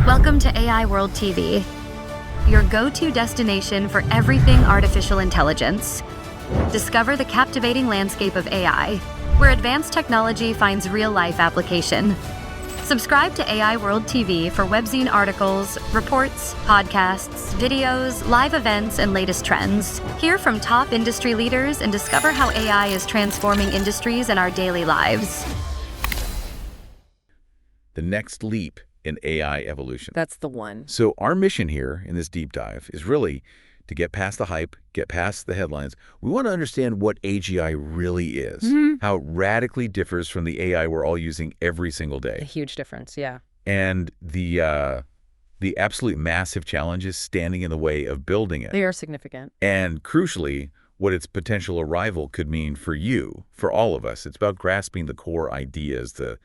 Welcome to AI World TV, your go-to destination for everything artificial intelligence. Discover the captivating landscape of AI, where advanced technology finds real-life application. Subscribe to AI World TV for webzine articles, reports, podcasts, videos, live events, and latest trends. Hear from top industry leaders and discover how AI is transforming industries and our daily lives. The next leap in AI evolution. That's the one. So our mission here in this deep dive is really to get past the hype, get past the headlines. We want to understand what AGI really is, how it radically differs from the AI we're all using every single day. A huge difference, yeah. And the absolute massive challenges standing in the way of building it. They are significant. And crucially, what its potential arrival could mean for you, for all of us. It's about grasping the core ideas, the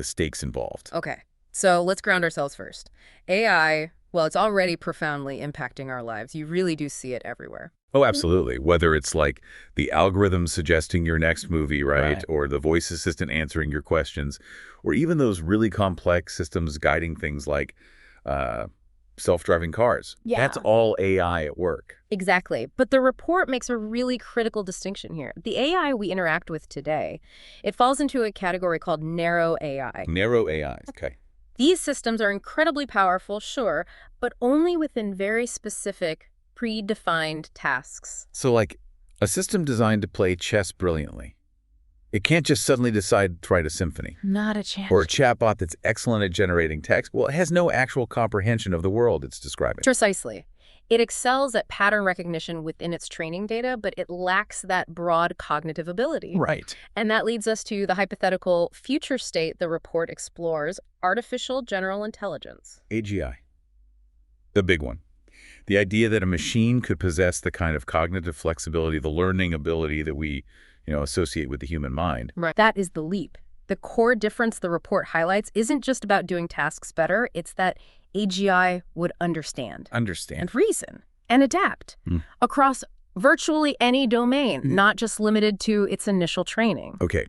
stakes involved. Okay, so let's ground ourselves first. AI, well, it's already profoundly impacting our lives. You really do see it everywhere. Oh, absolutely. Whether it's like the algorithm suggesting your next movie, right? Or the voice assistant answering your questions, or even those really complex systems guiding things like self-driving cars. Yeah. That's all AI at work. Exactly. But the report makes a really critical distinction here. The AI we interact with today, it falls into a category called narrow AI. Narrow AI, okay. These systems are incredibly powerful, sure, but only within very specific, predefined tasks. So like a system designed to play chess brilliantly. It can't just suddenly decide to write a symphony. Not a chance. Or a chatbot that's excellent at generating text. Well, it has no actual comprehension of the world it's describing. Precisely. It excels at pattern recognition within its training data, but it lacks that broad cognitive ability. Right. And that leads us to the hypothetical future state the report explores, artificial general intelligence. AGI. The big one. The idea that a machine could possess the kind of cognitive flexibility, the learning ability that we, associate with the human mind. Right. That is the leap. The core difference the report highlights isn't just about doing tasks better, it's that AGI would understand. And reason. And adapt. Across virtually any domain, not just limited to its initial training. Okay.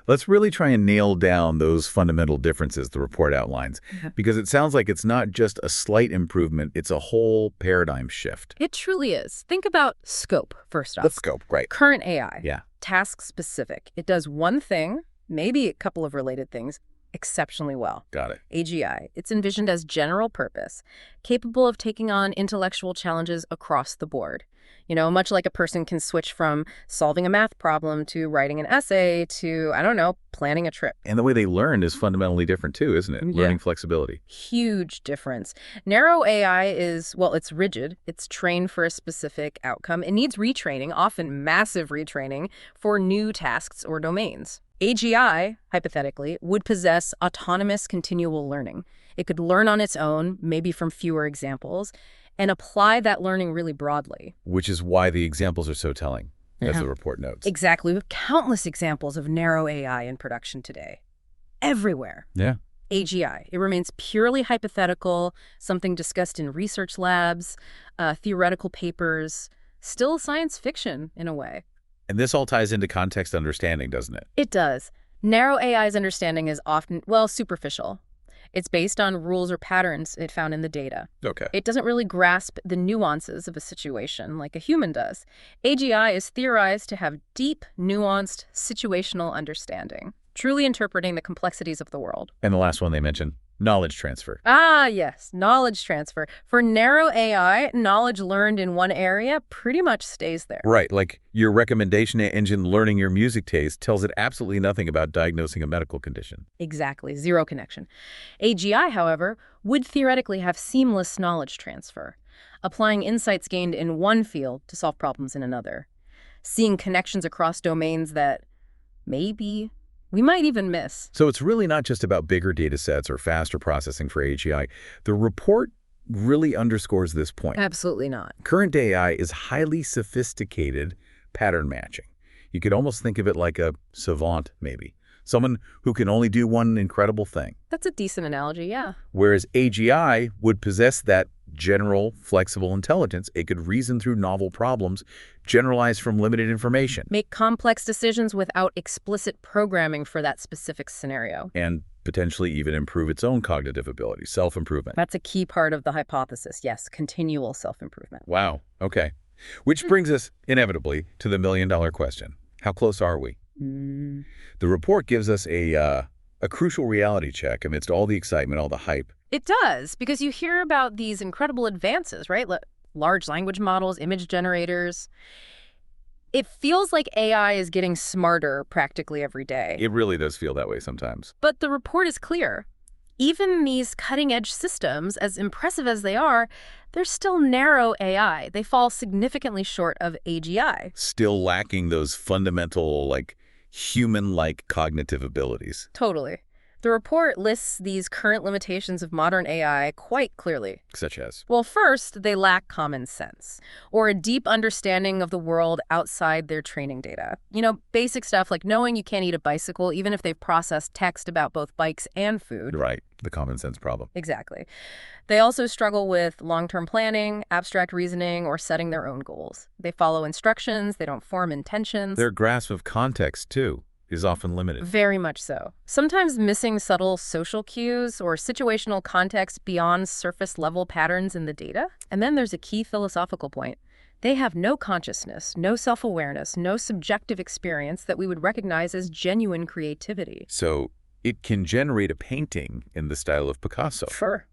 Let's really try and nail down those fundamental differences the report outlines. Because it sounds like it's not just a slight improvement, it's a whole paradigm shift. It truly is. Think about scope, first off. The scope, right. Current AI. Yeah. Task specific. It does one thing, maybe a couple of related things, exceptionally well. Got it. AGI, it's envisioned as general purpose, capable of taking on intellectual challenges across the board. Much like a person can switch from solving a math problem to writing an essay to, planning a trip. And the way they learn is fundamentally different too, isn't it? Yeah. Learning flexibility. Huge difference. Narrow AI is, well, it's rigid. It's trained for a specific outcome. It needs retraining, often massive retraining, for new tasks or domains. AGI, hypothetically, would possess autonomous continual learning. It could learn on its own, maybe from fewer examples, and apply that learning really broadly. Which is why the examples are so telling, as the report notes. Exactly. We have countless examples of narrow AI in production today. Everywhere. Yeah. AGI, it remains purely hypothetical, something discussed in research labs, theoretical papers, still science fiction in a way. And this all ties into context understanding, doesn't it? It does. Narrow AI's understanding is often, superficial. It's based on rules or patterns it found in the data. Okay. It doesn't really grasp the nuances of a situation like a human does. AGI is theorized to have deep, nuanced, situational understanding, truly interpreting the complexities of the world. And the last one they mentioned, knowledge transfer. Ah, yes, knowledge transfer. For narrow AI, knowledge learned in one area pretty much stays there. Right, like your recommendation engine learning your music taste tells it absolutely nothing about diagnosing a medical condition. Exactly, zero connection. AGI, however, would theoretically have seamless knowledge transfer, applying insights gained in one field to solve problems in another, seeing connections across domains that maybe we might even miss. So it's really not just about bigger data sets or faster processing for AGI. The report really underscores this point. Absolutely not. Current AI is highly sophisticated pattern matching. You could almost think of it like a savant, maybe. Someone who can only do one incredible thing. That's a decent analogy, yeah. Whereas AGI would possess that general, flexible intelligence. It could reason through novel problems, generalize from limited information. Make complex decisions without explicit programming for that specific scenario. And potentially even improve its own cognitive ability, self-improvement. That's a key part of the hypothesis. Yes, continual self-improvement. Wow. Okay. Which brings us, inevitably, to the million-dollar question. How close are we? The report gives us a crucial reality check amidst all the excitement, all the hype. It does, because you hear about these incredible advances, right? Large language models, image generators. It feels like AI is getting smarter practically every day. It really does feel that way sometimes. But the report is clear. Even these cutting-edge systems, as impressive as they are, they're still narrow AI. They fall significantly short of AGI. Still lacking those fundamental, human-like cognitive abilities. Totally. The report lists these current limitations of modern AI quite clearly. Such as? Well, first, they lack common sense or a deep understanding of the world outside their training data. Basic stuff like knowing you can't eat a bicycle even if they've processed text about both bikes and food. Right, the common sense problem. Exactly. They also struggle with long-term planning, abstract reasoning, or setting their own goals. They follow instructions, they don't form intentions. Their grasp of context, too, is often limited. Very much so. Sometimes missing subtle social cues or situational context beyond surface-level patterns in the data. And then there's a key philosophical point. They have no consciousness, no self-awareness, no subjective experience that we would recognize as genuine creativity. So it can generate a painting in the style of Picasso. Sure.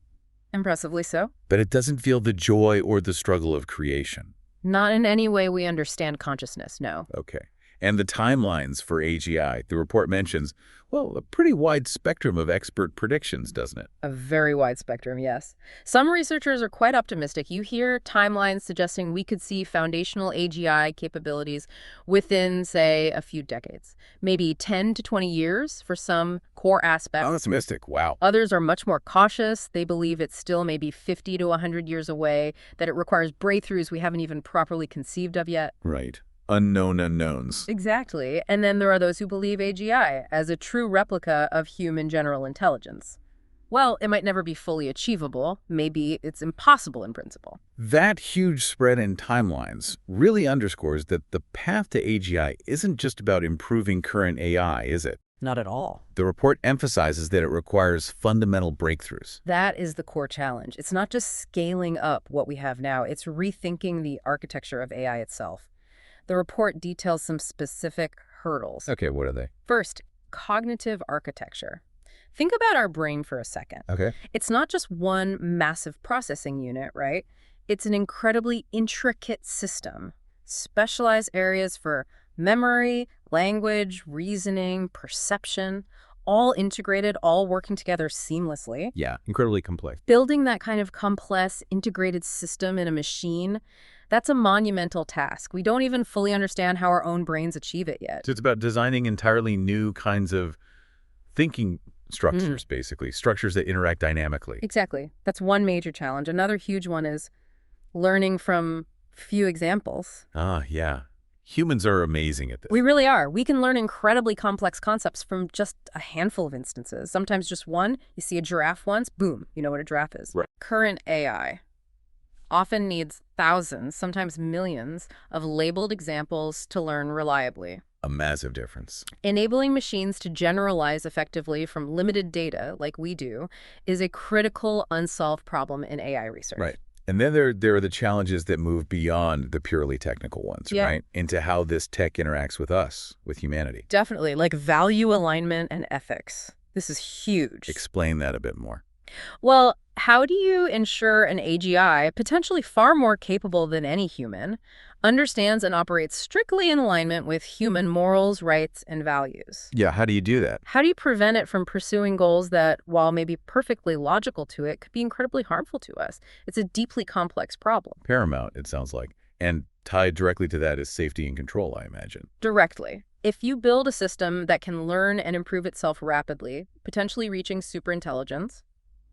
Impressively so. But it doesn't feel the joy or the struggle of creation. Not in any way we understand consciousness, no. Okay. And the timelines for AGI, the report mentions, a pretty wide spectrum of expert predictions, doesn't it? A very wide spectrum, yes. Some researchers are quite optimistic. You hear timelines suggesting we could see foundational AGI capabilities within, say, a few decades. Maybe 10 to 20 years for some core aspects. Oh, that's optimistic. Wow. Others are much more cautious. They believe it's still maybe 50 to 100 years away, that it requires breakthroughs we haven't even properly conceived of yet. Right. Unknown unknowns. Exactly. And then there are those who believe AGI as a true replica of human general intelligence. Well, it might never be fully achievable. Maybe it's impossible in principle. That huge spread in timelines really underscores that the path to AGI isn't just about improving current AI, is it? Not at all. The report emphasizes that it requires fundamental breakthroughs. That is the core challenge. It's not just scaling up what we have now. It's rethinking the architecture of AI itself. The report details some specific hurdles. Okay, what are they? First, cognitive architecture. Think about our brain for a second. Okay. It's not just one massive processing unit, right? It's an incredibly intricate system. Specialized areas for memory, language, reasoning, perception, all integrated, all working together seamlessly. Yeah, incredibly complex. Building that kind of complex, integrated system in a machine, that's a monumental task. We don't even fully understand how our own brains achieve it yet. So it's about designing entirely new kinds of thinking structures, basically, structures that interact dynamically. Exactly. That's one major challenge. Another huge one is learning from few examples. Ah, yeah. Humans are amazing at this. We really are. We can learn incredibly complex concepts from just a handful of instances. Sometimes just one. You see a giraffe once, boom, you know what a giraffe is. Right. Current AI often needs thousands, sometimes millions, of labeled examples to learn reliably. A massive difference. Enabling machines to generalize effectively from limited data, like we do, is a critical unsolved problem in AI research. Right. And then there are the challenges that move beyond the purely technical ones, right? Into how this tech interacts with us, with humanity. Definitely, like value alignment and ethics. This is huge. Explain that a bit more. Well, how do you ensure an AGI, potentially far more capable than any human, understands and operates strictly in alignment with human morals, rights, and values? Yeah, how do you do that? How do you prevent it from pursuing goals that, while maybe perfectly logical to it, could be incredibly harmful to us? It's a deeply complex problem. Paramount, it sounds like. And tied directly to that is safety and control, I imagine. Directly. If you build a system that can learn and improve itself rapidly, potentially reaching superintelligence,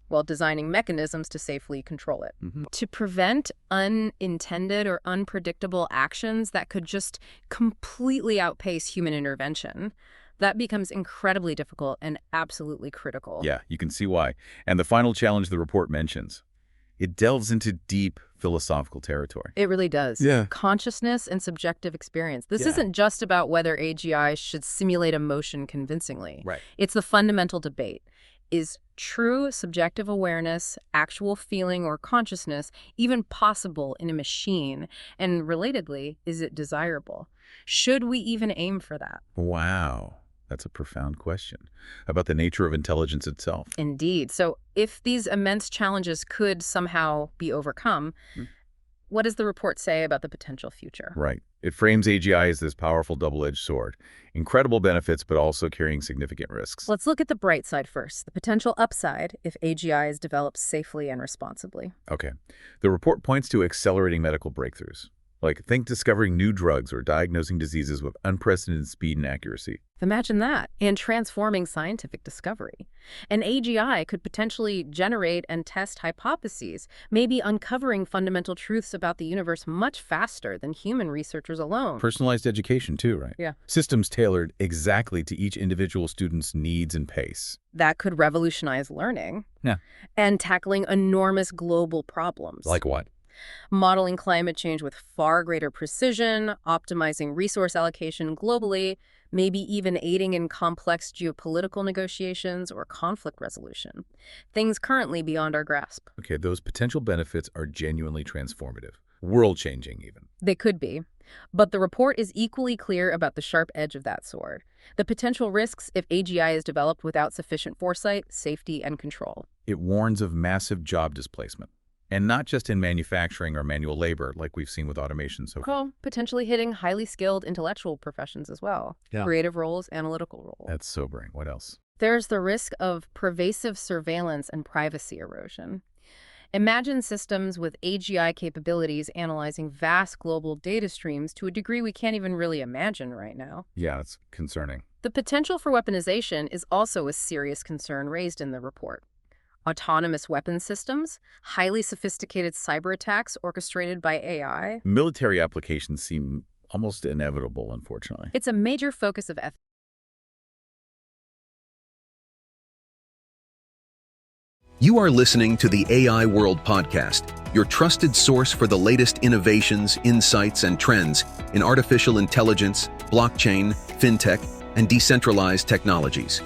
while designing mechanisms to safely control it. To prevent unintended or unpredictable actions that could just completely outpace human intervention, that becomes incredibly difficult and absolutely critical. Yeah, you can see why. And the final challenge the report mentions, it delves into deep philosophical territory. It really does. Yeah. Consciousness and subjective experience. This Yeah. isn't just about whether AGI should simulate emotion convincingly. Right. It's the fundamental debate. Is true subjective awareness, actual feeling or consciousness even possible in a machine? And relatedly, is it desirable? Should we even aim for that? Wow. That's a profound question about the nature of intelligence itself. Indeed. So if these immense challenges could somehow be overcome, what does the report say about the potential future? Right. It frames AGI as this powerful double-edged sword. Incredible benefits, but also carrying significant risks. Let's look at the bright side first, the potential upside if AGI is developed safely and responsibly. Okay. The report points to accelerating medical breakthroughs. Like, think discovering new drugs or diagnosing diseases with unprecedented speed and accuracy. Imagine that, and transforming scientific discovery. An AGI could potentially generate and test hypotheses, maybe uncovering fundamental truths about the universe much faster than human researchers alone. Personalized education, too, right? Yeah. Systems tailored exactly to each individual student's needs and pace. That could revolutionize learning. Yeah. And tackling enormous global problems. Like what? Modeling climate change with far greater precision, optimizing resource allocation globally, maybe even aiding in complex geopolitical negotiations or conflict resolution. Things currently beyond our grasp. Okay, those potential benefits are genuinely transformative. World-changing, even. They could be. But the report is equally clear about the sharp edge of that sword. The potential risks if AGI is developed without sufficient foresight, safety, and control. It warns of massive job displacement. And not just in manufacturing or manual labor, like we've seen with automation so far. Well, potentially hitting highly skilled intellectual professions as well. Yeah. Creative roles, analytical roles. That's sobering. What else? There's the risk of pervasive surveillance and privacy erosion. Imagine systems with AGI capabilities analyzing vast global data streams to a degree we can't even really imagine right now. Yeah, that's concerning. The potential for weaponization is also a serious concern raised in the report. Autonomous weapon systems, highly sophisticated cyber attacks orchestrated by AI. Military applications seem almost inevitable, unfortunately. It's a major focus of ethics. You are listening to the AI World Podcast, your trusted source for the latest innovations, insights, and trends in artificial intelligence, blockchain, fintech, and decentralized technologies.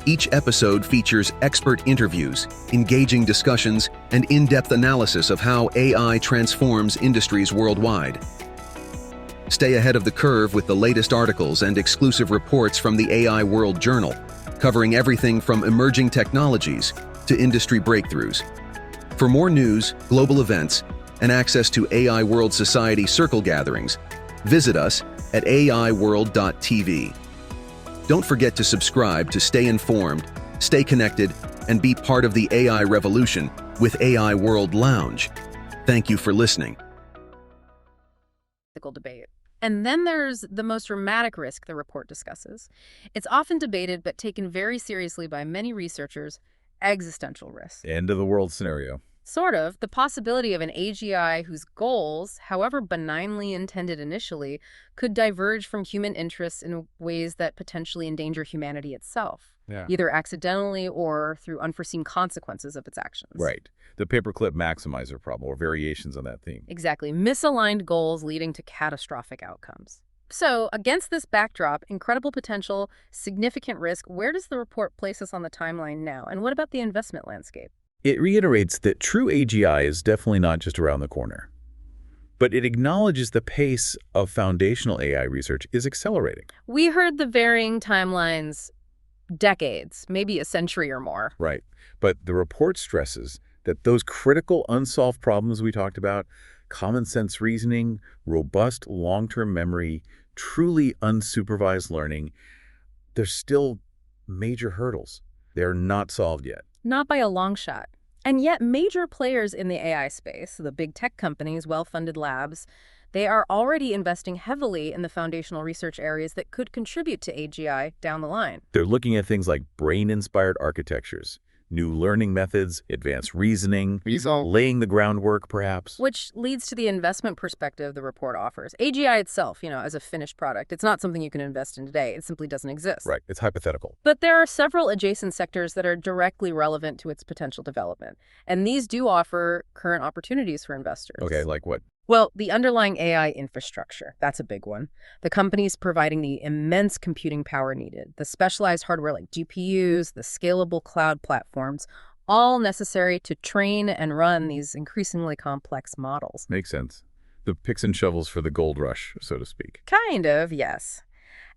Each episode features expert interviews, engaging discussions, and in-depth analysis of how AI transforms industries worldwide. Stay ahead of the curve with the latest articles and exclusive reports from the AI World Journal, covering everything from emerging technologies to industry breakthroughs. For more news, global events, and access to AI World Society circle gatherings, visit us at aiworld.tv. Don't forget to subscribe to stay informed, stay connected, and be part of the AI revolution with AI World Lounge. Thank you for listening. Debate. And then there's the most dramatic risk the report discusses. It's often debated but taken very seriously by many researchers, existential risk. End of the world scenario. Sort of. The possibility of an AGI whose goals, however benignly intended initially, could diverge from human interests in ways that potentially endanger humanity itself, either accidentally or through unforeseen consequences of its actions. Right. The paperclip maximizer problem, or variations on that theme. Exactly. Misaligned goals leading to catastrophic outcomes. So, against this backdrop, incredible potential, significant risk, where does the report place us on the timeline now? And what about the investment landscape? It reiterates that true AGI is definitely not just around the corner. But it acknowledges the pace of foundational AI research is accelerating. We heard the varying timelines, decades, maybe a century or more. Right. But the report stresses that those critical unsolved problems we talked about, common sense reasoning, robust long-term memory, truly unsupervised learning, there's still major hurdles. They're not solved yet. Not by a long shot. And yet major players in the AI space, the big tech companies, well-funded labs, they are already investing heavily in the foundational research areas that could contribute to AGI down the line. They're looking at things like brain-inspired architectures, New learning methods, advanced reasoning, Wieso? laying the groundwork, perhaps. Which leads to the investment perspective the report offers. AGI itself, as a finished product, it's not something you can invest in today. It simply doesn't exist. Right, it's hypothetical. But there are several adjacent sectors that are directly relevant to its potential development. And these do offer current opportunities for investors. Okay, like what? Well, the underlying AI infrastructure, that's a big one. The companies providing the immense computing power needed, the specialized hardware like GPUs, the scalable cloud platforms, all necessary to train and run these increasingly complex models. Makes sense. The picks and shovels for the gold rush, so to speak. Kind of, yes.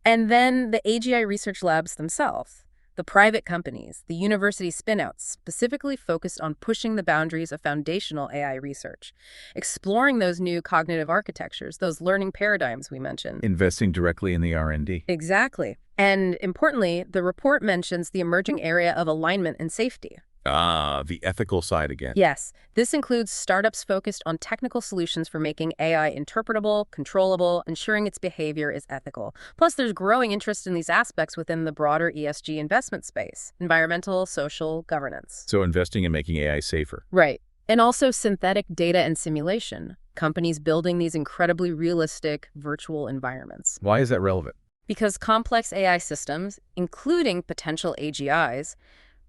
And then the AGI research labs themselves. The private companies, the university spinouts, specifically focused on pushing the boundaries of foundational AI research, exploring those new cognitive architectures, those learning paradigms we mentioned. Investing directly in the R&D. Exactly. And importantly, the report mentions the emerging area of alignment and safety. Ah, the ethical side again. Yes, this includes startups focused on technical solutions for making AI interpretable, controllable, ensuring its behavior is ethical. Plus, there's growing interest in these aspects within the broader ESG investment space, environmental, social, governance. So investing in making AI safer. Right. And also synthetic data and simulation, companies building these incredibly realistic virtual environments. Why is that relevant? Because complex AI systems, including potential AGIs,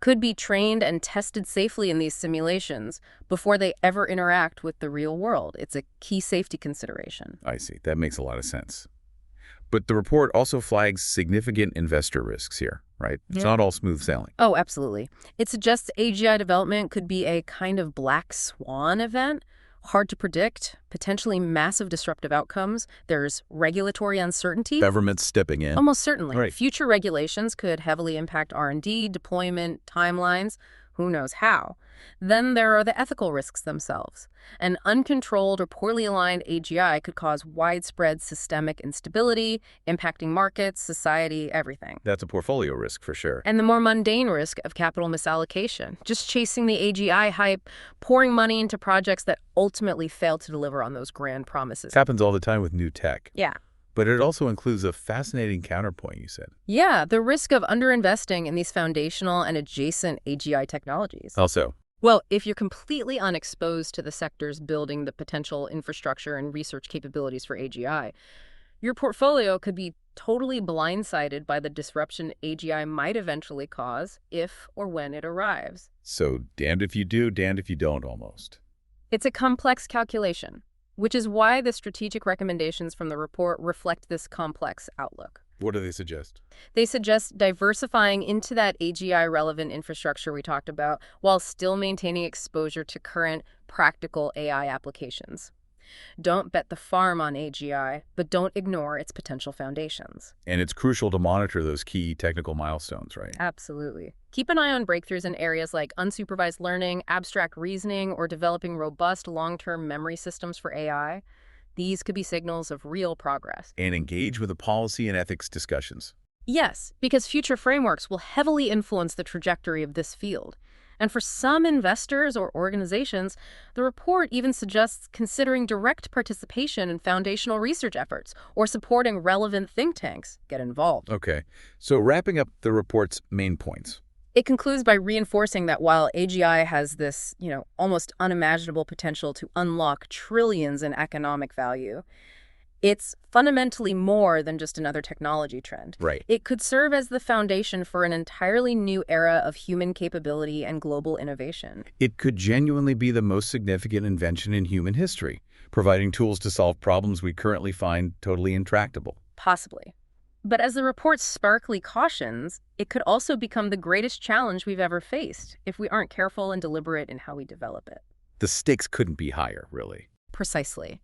could be trained and tested safely in these simulations before they ever interact with the real world. It's a key safety consideration. I see. That makes a lot of sense. But the report also flags significant investor risks here, right? It's not all smooth sailing. Oh, absolutely. It suggests AGI development could be a kind of black swan event, hard to predict, potentially massive disruptive outcomes. There's regulatory uncertainty. Governments stepping in. Almost certainly. Right. Future regulations could heavily impact R&D, deployment, timelines, who knows how. Then there are the ethical risks themselves. An uncontrolled or poorly aligned AGI could cause widespread systemic instability, impacting markets, society, everything. That's a portfolio risk for sure. And the more mundane risk of capital misallocation, just chasing the AGI hype, pouring money into projects that ultimately fail to deliver on those grand promises. Happens all the time with new tech. Yeah. But it also includes a fascinating counterpoint, you said. Yeah, the risk of underinvesting in these foundational and adjacent AGI technologies. Also, Well, if you're completely unexposed to the sectors building the potential infrastructure and research capabilities for AGI, your portfolio could be totally blindsided by the disruption AGI might eventually cause if or when it arrives. so damned if you do, damned if you don't almost. It's a complex calculation, which is why the strategic recommendations from the report reflect this complex outlook. What do they suggest? They suggest diversifying into that AGI-relevant infrastructure we talked about while still maintaining exposure to current practical AI applications. Don't bet the farm on AGI, but don't ignore its potential foundations. And it's crucial to monitor those key technical milestones, right? Absolutely. Keep an eye on breakthroughs in areas like unsupervised learning, abstract reasoning, or developing robust long-term memory systems for AI. These could be signals of real progress. And engage with the policy and ethics discussions. Yes, because future frameworks will heavily influence the trajectory of this field. And for some investors or organizations, the report even suggests considering direct participation in foundational research efforts or supporting relevant think tanks. Get involved. Okay, so wrapping up the report's main points. It concludes by reinforcing that while AGI has this, almost unimaginable potential to unlock trillions in economic value, it's fundamentally more than just another technology trend. Right. It could serve as the foundation for an entirely new era of human capability and global innovation. It could genuinely be the most significant invention in human history, providing tools to solve problems we currently find totally intractable. Possibly. But as the report sparkly cautions, it could also become the greatest challenge we've ever faced if we aren't careful and deliberate in how we develop it. The stakes couldn't be higher, really. Precisely.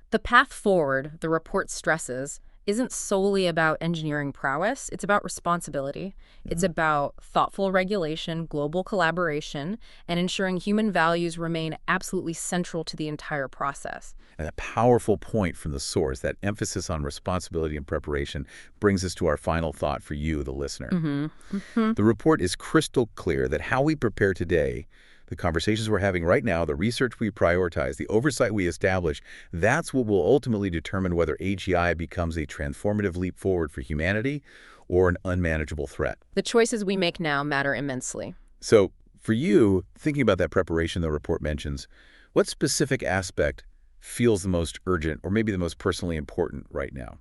The path forward, the report stresses, isn't solely about engineering prowess. It's about responsibility. It's about thoughtful regulation, global collaboration, and ensuring human values remain absolutely central to the entire process. And a powerful point from the source, that emphasis on responsibility and preparation, brings us to our final thought for you, the listener. The report is crystal clear that how we prepare today, the conversations we're having right now, the research we prioritize, the oversight we establish, that's what will ultimately determine whether AGI becomes a transformative leap forward for humanity or an unmanageable threat. The choices we make now matter immensely. So, For you, thinking about that preparation the report mentions, what specific aspect feels the most urgent or maybe the most personally important right now?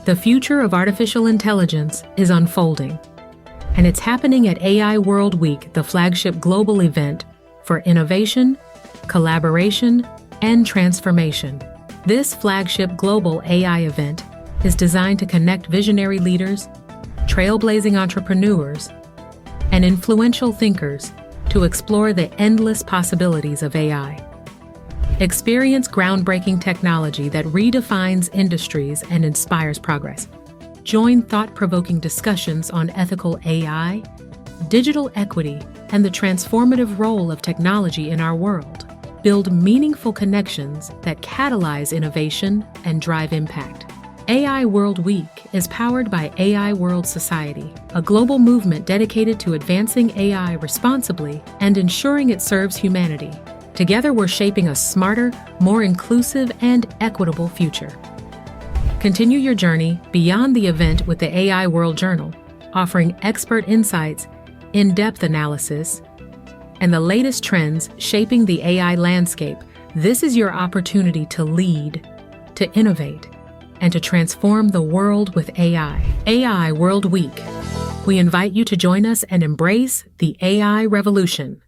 The future of artificial intelligence is unfolding, and it's happening at AI World Week, the flagship global event for innovation, collaboration, and transformation. This flagship global AI event is designed to connect visionary leaders, trailblazing entrepreneurs, and influential thinkers to explore the endless possibilities of AI. Experience groundbreaking technology that redefines industries and inspires progress. Join thought-provoking discussions on ethical AI, digital equity, and the transformative role of technology in our world. Build meaningful connections that catalyze innovation and drive impact. AI World Week is powered by AI World Society, a global movement dedicated to advancing AI responsibly and ensuring it serves humanity. Together, we're shaping a smarter, more inclusive, and equitable future. Continue your journey beyond the event with the AI World Journal, offering expert insights, in-depth analysis, and the latest trends shaping the AI landscape. This is your opportunity to lead, to innovate, and to transform the world with AI. AI World Week. We invite you to join us and embrace the AI revolution.